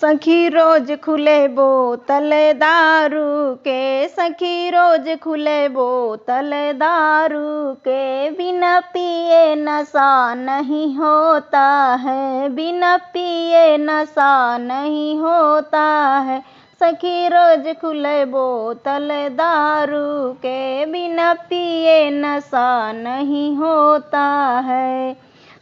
सखी रोज खुले बोतल दारू के, सखी रोज खुले बोतल दारू के, बिना पिए नशा नहीं होता है, बिना पिए नशा नहीं होता है। सखी रोज खुले बोतल दारू के, बिना पिए नशा नहीं होता है।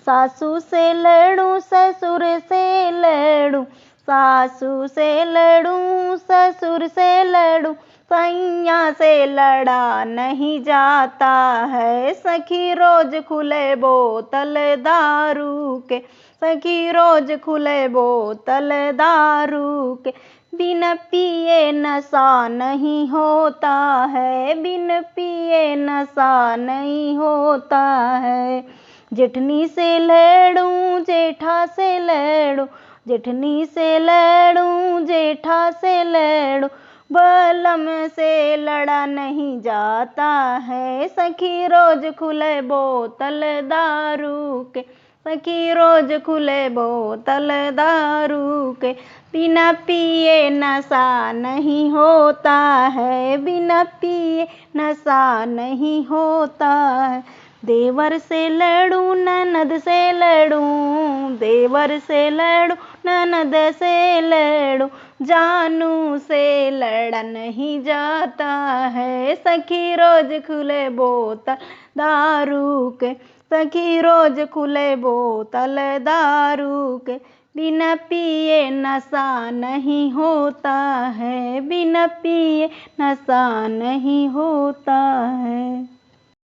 सासू से लड़ूं ससुर से लड़ूं, सासू से लड़ूं ससुर से लड़ूं, सैया से लड़ा नहीं जाता है। सखी रोज खुले बोतल दारू के, सखी रोज खुले बोतल दारू के, बिन पिए नशा नहीं होता है, बिन पिए नशा नहीं होता है। जेठनी से लड़ूं जेठा से लड़ूं, जेठनी से लड़ूं जेठा से लड़ूं, बलम से लड़ा नहीं जाता है। सखी रोज खुले बोतल दारू के, सखी रोज खुले बोतल दारू के, बिना पिए नशा नहीं होता है, बिना पिए नशा नहीं होता है। देवर से लड़ूं ननद से लड़ूं, देवर से लड़ूं ननद से लड़ूं, जानू से लड़ा नहीं जाता है। सखी रोज खुले बोतल दारू के, सखी रोज खुले बोतल दारू के, बिना पिए नशा नहीं होता है, बिना पिए नशा नहीं होता है।